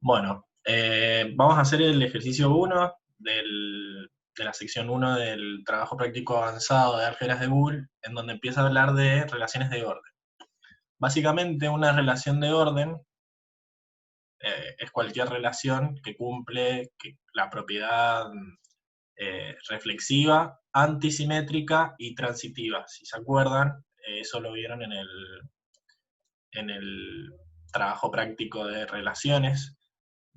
Bueno, vamos a hacer el ejercicio 1 de la sección 1 del trabajo práctico avanzado de álgebras de Boole, en donde empieza a hablar de relaciones de orden. Básicamente, una relación de orden es cualquier relación que cumple la propiedad reflexiva, antisimétrica y transitiva. Si se acuerdan, eso lo vieron en el trabajo práctico de relaciones.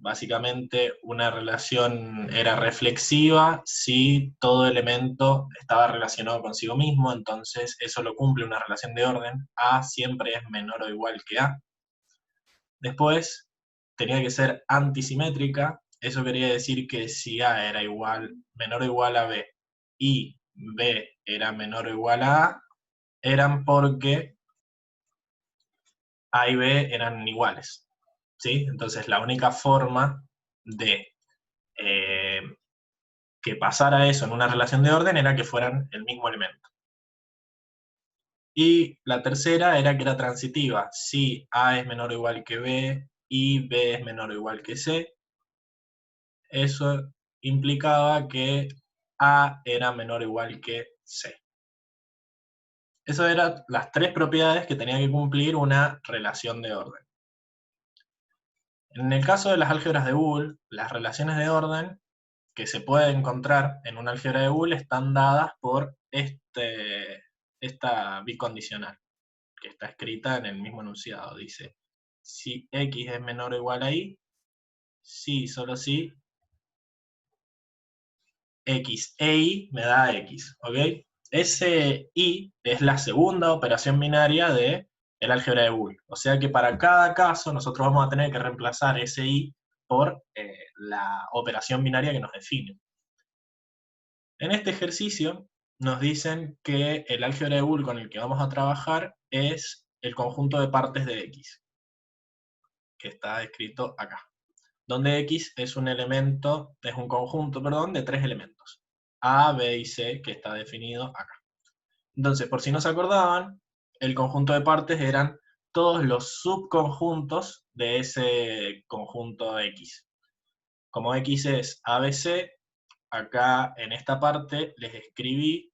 Básicamente, una relación era reflexiva si todo elemento estaba relacionado consigo mismo, entonces eso lo cumple una relación de orden. A siempre es menor o igual que A. Después, tenía que ser antisimétrica. Eso quería decir que si A era menor o igual a B y B era menor o igual a A, eran porque A y B eran iguales, ¿sí? Entonces la única forma de eh, que pasara eso en una relación de orden era que fueran el mismo elemento. Y la tercera era que era transitiva. Si A es menor o igual que B y B es menor o igual que C, eso implicaba que A era menor o igual que C. Esas eran las tres propiedades que tenía que cumplir una relación de orden. En el caso de las álgebras de Boole, las relaciones de orden que se pueden encontrar en una álgebra de Boole están dadas por esta bicondicional, que está escrita en el mismo enunciado. Dice, si x es menor o igual a y, si, solo si, x e y me da x, ¿ok? Ese y es la segunda operación binaria de el álgebra de Boole. O sea que para cada caso nosotros vamos a tener que reemplazar ese y por la operación binaria que nos define. En este ejercicio nos dicen que el álgebra de Boole con el que vamos a trabajar es el conjunto de partes de x, que está escrito acá, donde x es un conjunto, perdón, de tres elementos, A, B y C, que está definido acá. Entonces, por si no se acordaban, el conjunto de partes eran todos los subconjuntos de ese conjunto x. Como x es ABC, acá en esta parte les escribí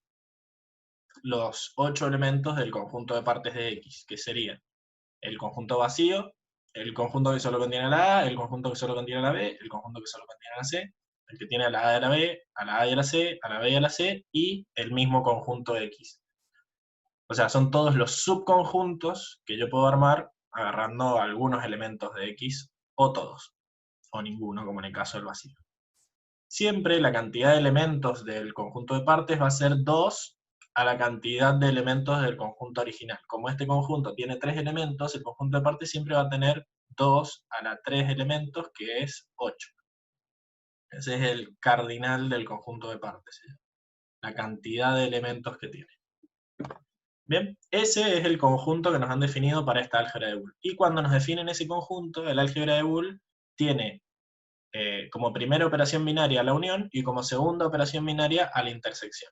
los 8 elementos del conjunto de partes de x, que serían el conjunto vacío, el conjunto que solo contiene la A, el conjunto que solo contiene la B, el conjunto que solo contiene la C, el que tiene a la A y a la B, a la A y a la C, a la B y a la C, y el mismo conjunto X. O sea, son todos los subconjuntos que yo puedo armar agarrando algunos elementos de X, o todos, o ninguno, como en el caso del vacío. Siempre la cantidad de elementos del conjunto de partes va a ser 2 a la cantidad de elementos del conjunto original. Como este conjunto tiene 3 elementos, el conjunto de partes siempre va a tener 2 a la 3 elementos, que es 8. Ese es el cardinal del conjunto de partes, ¿sí? La cantidad de elementos que tiene. Bien, ese es el conjunto que nos han definido para esta álgebra de Boole. Y cuando nos definen ese conjunto, el álgebra de Boole tiene como primera operación binaria la unión y como segunda operación binaria a la intersección.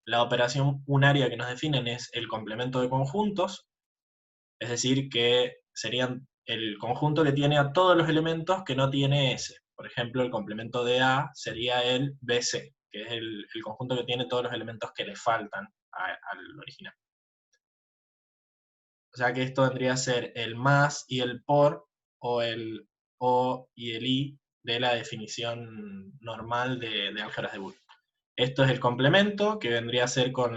La operación unaria que nos definen es el complemento de conjuntos, es decir, que serían el conjunto que tiene a todos los elementos que no tiene S. Por ejemplo, el complemento de A sería el BC, que es el conjunto que tiene todos los elementos que le faltan al original. O sea que esto vendría a ser el más y el por, o el o y el y de la definición normal de álgebras de Boole. Esto es el complemento, que vendría a ser con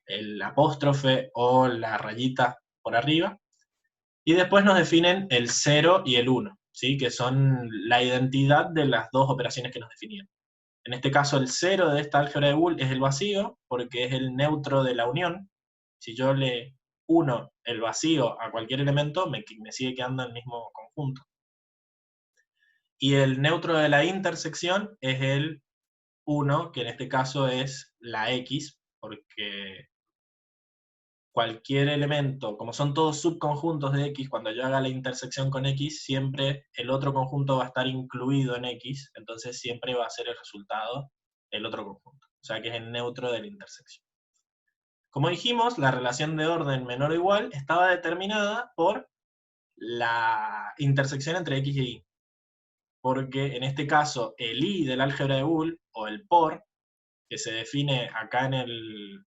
el apóstrofe o la rayita por arriba. Y después nos definen el 0 y el 1, ¿sí? Que son la identidad de las dos operaciones que nos definían. En este caso, el 0 de esta álgebra de Boole es el vacío, porque es el neutro de la unión. Si yo le uno el vacío a cualquier elemento, me sigue quedando el mismo conjunto. Y el neutro de la intersección es el 1, que en este caso es la x, porque cualquier elemento, como son todos subconjuntos de x, cuando yo haga la intersección con x, siempre el otro conjunto va a estar incluido en x, entonces siempre va a ser el resultado el otro conjunto. O sea que es el neutro de la intersección. Como dijimos, la relación de orden menor o igual estaba determinada por la intersección entre X y Y. Porque en este caso, el I del álgebra de Boole, o el por, que se define acá en el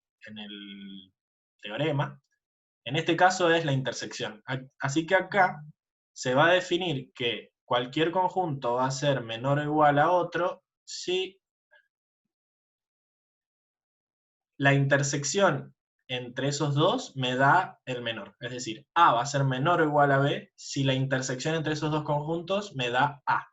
teorema, en este caso es la intersección. Así que acá se va a definir que cualquier conjunto va a ser menor o igual a otro si la intersección entre esos dos me da el menor. Es decir, A va a ser menor o igual a B si la intersección entre esos dos conjuntos me da A.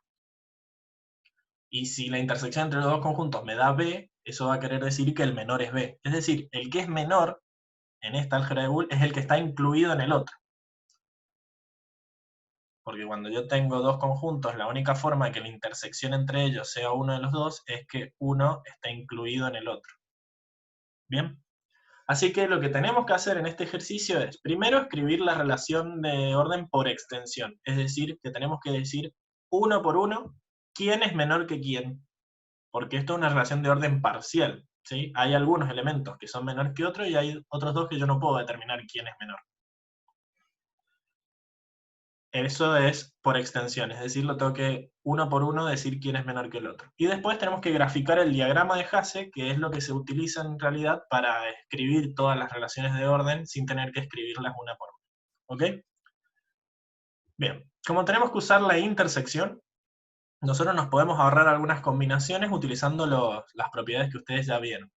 Y si la intersección entre los dos conjuntos me da B, eso va a querer decir que el menor es B. Es decir, el que es menor en esta álgebra de Boole es el que está incluido en el otro. Porque cuando yo tengo dos conjuntos, la única forma de que la intersección entre ellos sea uno de los dos es que uno está incluido en el otro. ¿Bien? Así que lo que tenemos que hacer en este ejercicio es, primero, escribir la relación de orden por extensión. Es decir, que tenemos que decir uno por uno quién es menor que quién. Porque esto es una relación de orden parcial, ¿sí? Hay algunos elementos que son menores que otros y hay otros dos que yo no puedo determinar quién es menor. Eso es por extensión, es decir, lo tengo que uno por uno decir quién es menor que el otro. Y después tenemos que graficar el diagrama de Hasse, que es lo que se utiliza en realidad para escribir todas las relaciones de orden sin tener que escribirlas una por una. ¿Ok? Bien, como tenemos que usar la intersección, nosotros nos podemos ahorrar algunas combinaciones utilizando las propiedades que ustedes ya vieron.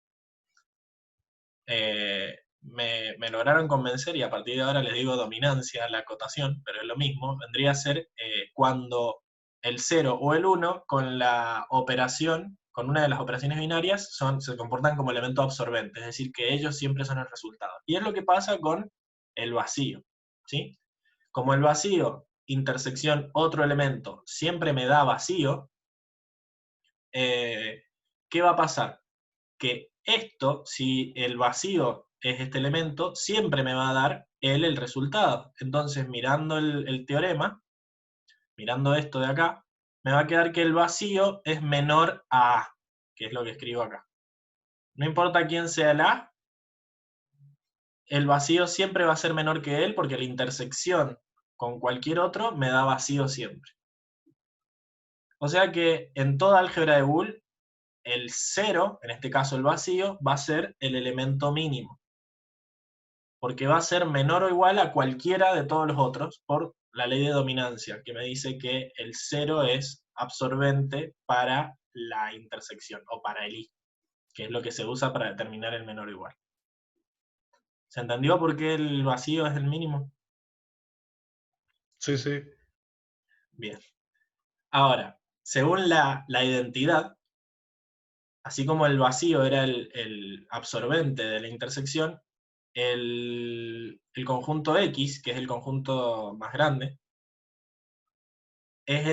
Me lograron convencer y a partir de ahora les digo dominancia a la acotación, pero es lo mismo, vendría a ser cuando el 0 o el 1 con la operación, con una de las operaciones binarias, se comportan como elemento absorbente, es decir, que ellos siempre son el resultado. Y es lo que pasa con el vacío, ¿sí? Como el vacío, intersección otro elemento, siempre me da vacío, ¿qué va a pasar? Que esto, si el vacío es este elemento, siempre me va a dar el resultado. Entonces, mirando el teorema, mirando esto de acá, me va a quedar que el vacío es menor a A, que es lo que escribo acá. No importa quién sea el A, el vacío siempre va a ser menor que él, porque la intersección con cualquier otro me da vacío siempre. O sea que en toda álgebra de Boole, el 0, en este caso el vacío, va a ser el elemento mínimo. Porque va a ser menor o igual a cualquiera de todos los otros por la ley de dominancia, que me dice que el 0 es absorbente para la intersección, o para el I, que es lo que se usa para determinar el menor o igual. ¿Se entendió por qué el vacío es el mínimo? Sí, sí. Bien. Ahora, según la identidad, así como el vacío era el absorbente de la intersección, el conjunto X, que es el conjunto más grande, es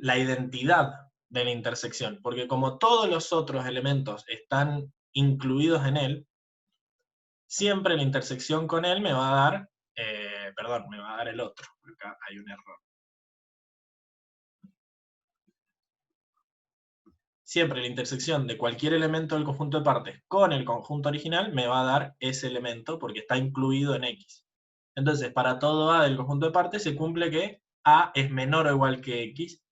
la identidad de la intersección, porque como todos los otros elementos están incluidos en él, siempre la intersección con él me va a dar, me va a dar el otro, acá hay un error. Siempre la intersección de cualquier elemento del conjunto de partes con el conjunto original me va a dar ese elemento porque está incluido en X. Entonces, para todo A del conjunto de partes se cumple que A es menor o igual que X,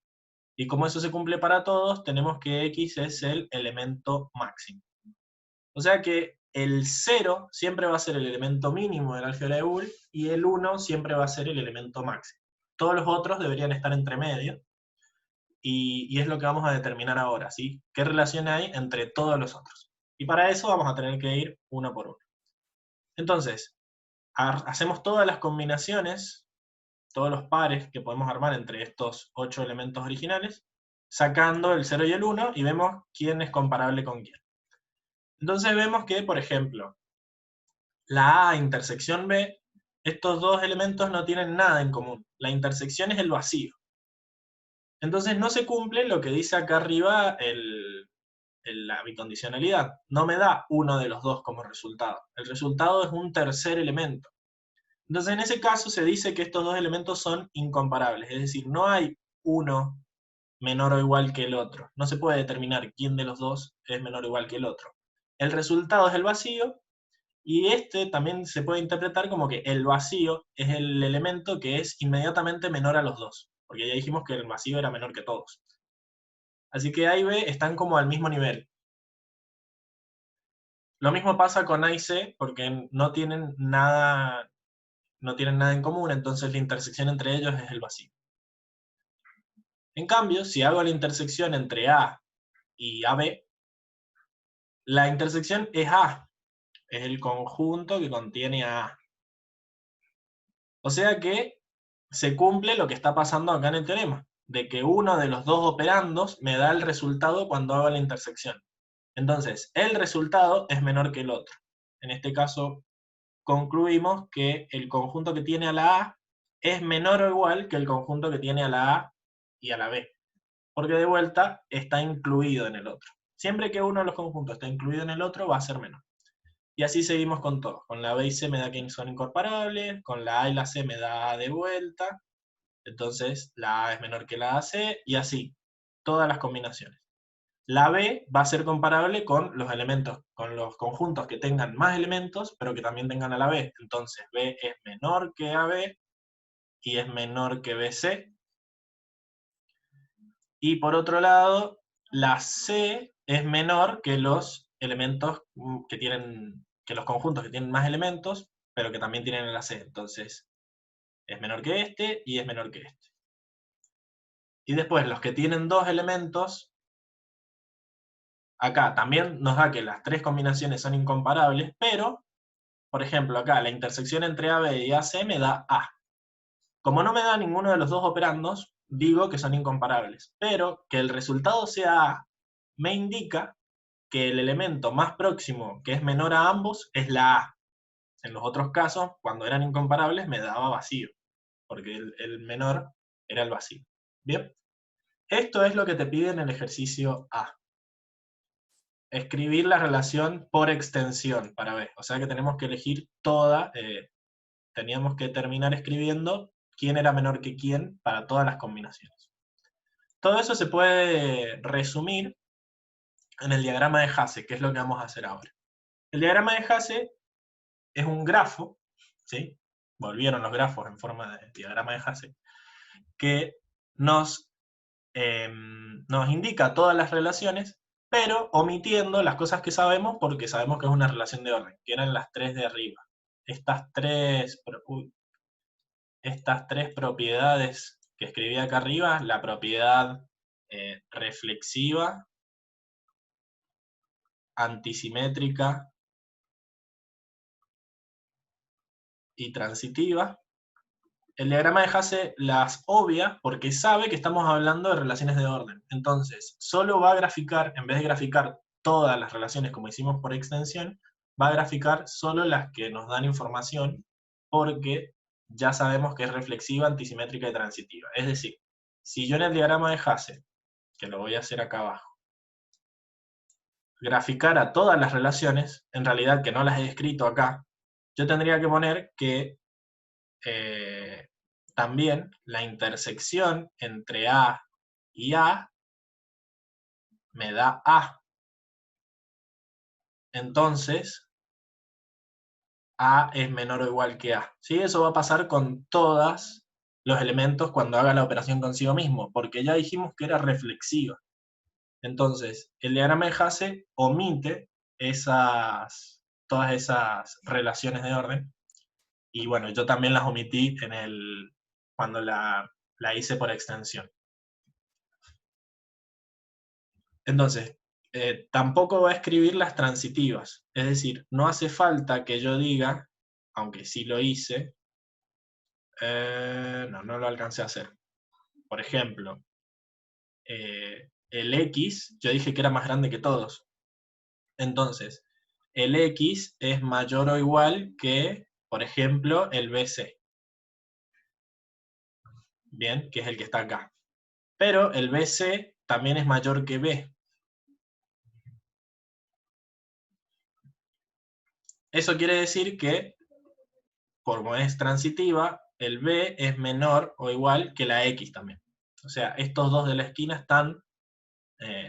y como eso se cumple para todos, tenemos que X es el elemento máximo. O sea que el 0 siempre va a ser el elemento mínimo del álgebra de Boole, y el 1 siempre va a ser el elemento máximo. Todos los otros deberían estar entre medio, y es lo que vamos a determinar ahora, ¿sí? ¿Qué relación hay entre todos los otros? Y para eso vamos a tener que ir uno por uno. Entonces, hacemos todas las combinaciones, todos los pares que podemos armar entre estos 8 elementos originales, sacando el 0 y el 1, y vemos quién es comparable con quién. Entonces vemos que, por ejemplo, la A intersección B, estos dos elementos no tienen nada en común. La intersección es el vacío. Entonces no se cumple lo que dice acá arriba la bicondicionalidad. No me da uno de los dos como resultado. El resultado es un tercer elemento. Entonces en ese caso se dice que estos dos elementos son incomparables. Es decir, no hay uno menor o igual que el otro. No se puede determinar quién de los dos es menor o igual que el otro. El resultado es el vacío, Y este también se puede interpretar como que el vacío es el elemento que es inmediatamente menor a los dos, porque ya dijimos que el vacío era menor que todos. Así que A y B están como al mismo nivel. Lo mismo pasa con A y C, porque no tienen nada en común, entonces la intersección entre ellos es el vacío. En cambio, si hago la intersección entre A y AB, la intersección es A, es el conjunto que contiene a A. O sea que se cumple lo que está pasando acá en el teorema, de que uno de los dos operandos me da el resultado cuando hago la intersección. Entonces, el resultado es menor que el otro. En este caso, concluimos que el conjunto que tiene a la A es menor o igual que el conjunto que tiene a la A y a la B, porque de vuelta está incluido en el otro. Siempre que uno de los conjuntos está incluido en el otro, va a ser menor. Y así seguimos con todos. Con la B y C me da que son incorporables, con la A y la C me da A de vuelta, entonces la A es menor que la AC, y así, todas las combinaciones. La B va a ser comparable con los elementos, con los conjuntos que tengan más elementos, pero que también tengan a la B. Entonces B es menor que AB y es menor que BC. Y por otro lado, la C es menor que los elementos que tienen, que los conjuntos que tienen más elementos, pero que también tienen la C. Entonces es menor que este y es menor que este. Y después los que tienen dos elementos, acá también nos da que las tres combinaciones son incomparables, pero, por ejemplo, acá la intersección entre AB y AC me da A. Como no me da ninguno de los dos operandos, digo que son incomparables, pero que el resultado sea A me indica que el elemento más próximo, que es menor a ambos, es la A. En los otros casos, cuando eran incomparables, me daba vacío, porque el menor era el vacío. ¿Bien? Esto es lo que te pide en el ejercicio A. Escribir la relación por extensión para B. O sea que tenemos que elegir toda, teníamos que terminar escribiendo quién era menor que quién para todas las combinaciones. Todo eso se puede resumir en el diagrama de Hasse, que es lo que vamos a hacer ahora. El diagrama de Hasse es un grafo, ¿sí? Volvieron los grafos en forma de diagrama de Hasse, que nos indica todas las relaciones, pero omitiendo las cosas que sabemos porque sabemos que es una relación de orden, que eran las tres de arriba. Estas tres propiedades que escribí acá arriba, la propiedad reflexiva, antisimétrica y transitiva. El diagrama de Hasse las obvia porque sabe que estamos hablando de relaciones de orden. Entonces, solo va a graficar, en vez de graficar todas las relaciones como hicimos por extensión, va a graficar solo las que nos dan información porque ya sabemos que es reflexiva, antisimétrica y transitiva. Es decir, si yo en el diagrama de Hasse, que lo voy a hacer acá abajo, graficara todas las relaciones, en realidad que no las he escrito acá, yo tendría que poner que también la intersección entre A y A me da A. Entonces, A es menor o igual que A. ¿Sí? Eso va a pasar con todos los elementos cuando haga la operación consigo mismo, porque ya dijimos que era reflexiva. Entonces, el diagrama de Hasse omite todas esas relaciones de orden. Y bueno, yo también las omití cuando la hice por extensión. Entonces, tampoco va a escribir las transitivas. Es decir, no hace falta que yo diga, aunque sí lo hice, no lo alcancé a hacer. Por ejemplo, el X, yo dije que era más grande que todos. Entonces, el X es mayor o igual que, por ejemplo, el BC. Bien, que es el que está acá. Pero el BC también es mayor que B. Eso quiere decir que, como es transitiva, el B es menor o igual que la X también. O sea, estos dos de la esquina están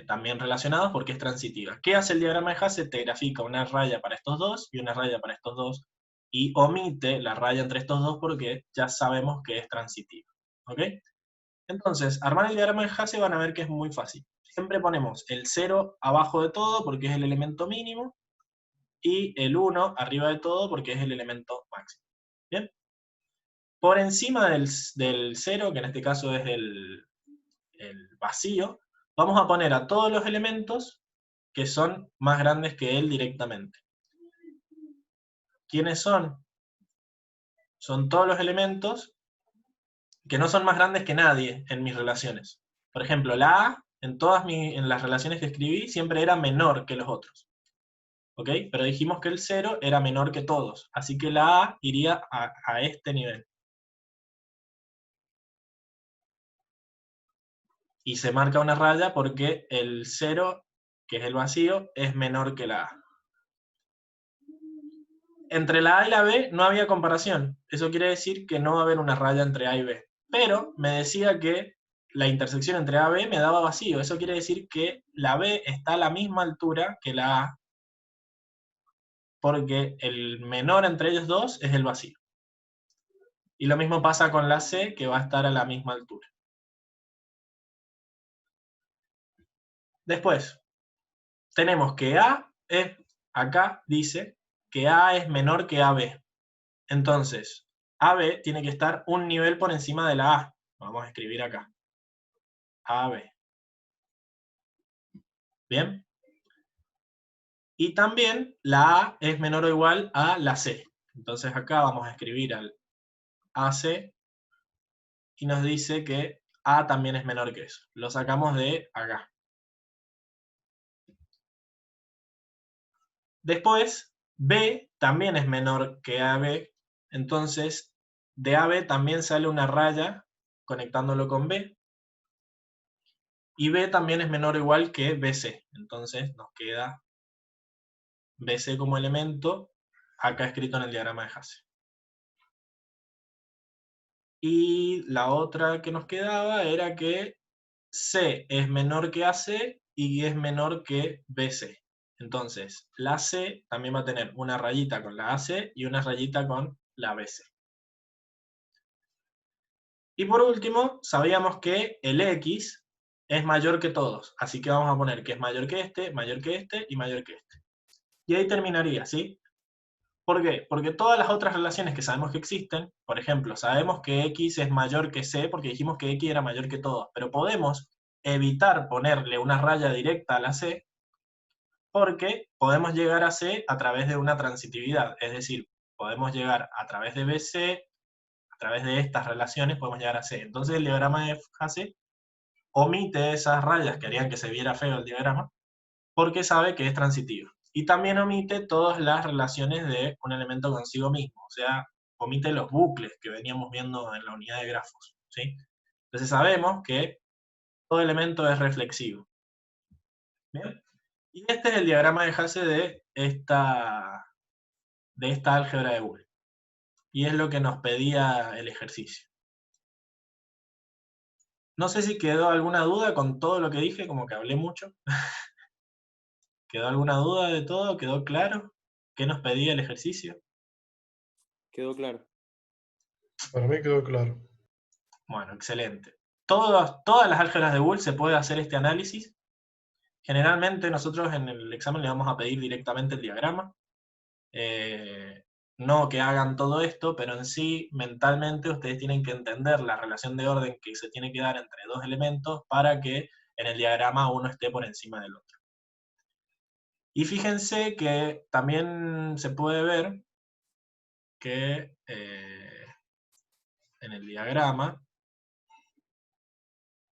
también relacionados porque es transitiva. ¿Qué hace el diagrama de Hasse? Te grafica una raya para estos dos y una raya para estos dos, y omite la raya entre estos dos porque ya sabemos que es transitiva. ¿Ok? Entonces, armar el diagrama de Hasse van a ver que es muy fácil. Siempre ponemos el 0 abajo de todo porque es el elemento mínimo, y el 1 arriba de todo porque es el elemento máximo. ¿Bien? Por encima del 0, que en este caso es el vacío, vamos a poner a todos los elementos que son más grandes que él directamente. ¿Quiénes son? Son todos los elementos que no son más grandes que nadie en mis relaciones. Por ejemplo, la A, en las relaciones que escribí, siempre era menor que los otros. ¿Ok? Pero dijimos que el 0 era menor que todos, así que la A iría a este nivel. Y se marca una raya porque el 0, que es el vacío, es menor que la A. Entre la A y la B no había comparación. Eso quiere decir que no va a haber una raya entre A y B. Pero me decía que la intersección entre A y B me daba vacío. Eso quiere decir que la B está a la misma altura que la A, porque el menor entre ellos dos es el vacío. Y lo mismo pasa con la C, que va a estar a la misma altura. Después, tenemos que A es, acá dice que A es menor que AB. Entonces, AB tiene que estar un nivel por encima de la A. Vamos a escribir acá. AB. ¿Bien? Y también la A es menor o igual a la C. Entonces acá vamos a escribir al AC y nos dice que A también es menor que eso. Lo sacamos de acá. Después, B también es menor que AB. Entonces, de AB también sale una raya conectándolo con B. Y B también es menor o igual que BC. Entonces nos queda BC como elemento, acá escrito en el diagrama de Hasse. Y la otra que nos quedaba era que C es menor que AC y es menor que BC. Entonces, la C también va a tener una rayita con la AC y una rayita con la BC. Y por último, sabíamos que el X es mayor que todos, así que vamos a poner que es mayor que este y mayor que este. Y ahí terminaría, ¿sí? ¿Por qué? Porque todas las otras relaciones que sabemos que existen, por ejemplo, sabemos que X es mayor que C porque dijimos que X era mayor que todos, pero podemos evitar ponerle una raya directa a la C porque podemos llegar a C a través de una transitividad, es decir, podemos llegar a través de BC, a través de estas relaciones podemos llegar a C. Entonces el diagrama de Hasse omite esas rayas que harían que se viera feo el diagrama, porque sabe que es transitivo. Y también omite todas las relaciones de un elemento consigo mismo, o sea, omite los bucles que veníamos viendo en la unidad de grafos, ¿sí? Entonces sabemos que todo elemento es reflexivo. ¿Bien? Y este es el diagrama de Hasse de esta álgebra de Boole. Y es lo que nos pedía el ejercicio. No sé si quedó alguna duda con todo lo que dije, como que hablé mucho. ¿Quedó alguna duda de todo? ¿Quedó claro? ¿Qué nos pedía el ejercicio? Quedó claro. Para mí quedó claro. Bueno, excelente. Todas las álgebras de Boole se puede hacer este análisis. Generalmente nosotros en el examen le vamos a pedir directamente el diagrama. No que hagan todo esto, pero en sí, mentalmente, ustedes tienen que entender la relación de orden que se tiene que dar entre dos elementos para que en el diagrama uno esté por encima del otro. Y fíjense que también se puede ver que en el diagrama,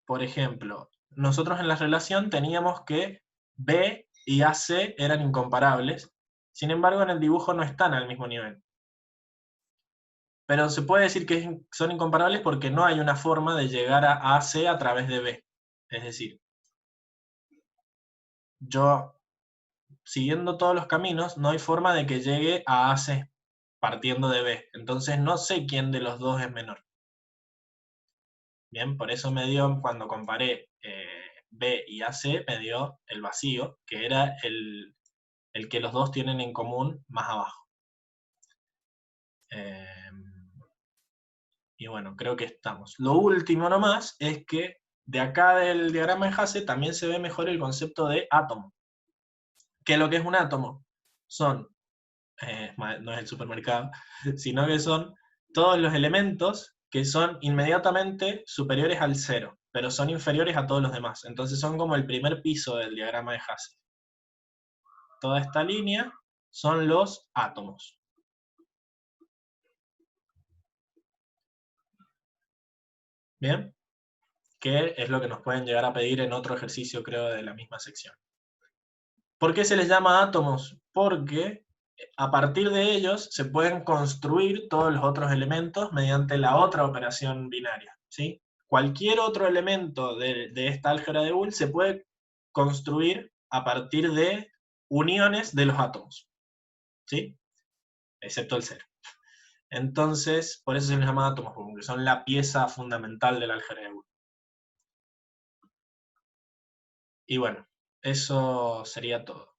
por ejemplo, nosotros en la relación teníamos que B y AC eran incomparables, sin embargo en el dibujo no están al mismo nivel. Pero se puede decir que son incomparables porque no hay una forma de llegar a AC a través de B. Es decir, yo, siguiendo todos los caminos, no hay forma de que llegue a AC partiendo de B. Entonces no sé quién de los dos es menor. Bien, por eso me dio, cuando comparé B y AC me dio el vacío, que era el que los dos tienen en común más abajo. Y bueno, creo que estamos. Lo último nomás es que de acá del diagrama de Hasse también se ve mejor el concepto de átomo. Que lo que es un átomo son, no es el supermercado, sino que son todos los elementos que son inmediatamente superiores al cero, pero son inferiores a todos los demás. Entonces son como el primer piso del diagrama de Hasse. Toda esta línea son los átomos. ¿Bien? Que es lo que nos pueden llegar a pedir en otro ejercicio, creo, de la misma sección. ¿Por qué se les llama átomos? Porque a partir de ellos se pueden construir todos los otros elementos mediante la otra operación binaria, ¿sí? Cualquier otro elemento de esta álgebra de Boole se puede construir a partir de uniones de los átomos, ¿sí? Excepto el cero. Entonces, por eso se les llama átomos, porque son la pieza fundamental del álgebra de Boole. Y bueno, eso sería todo.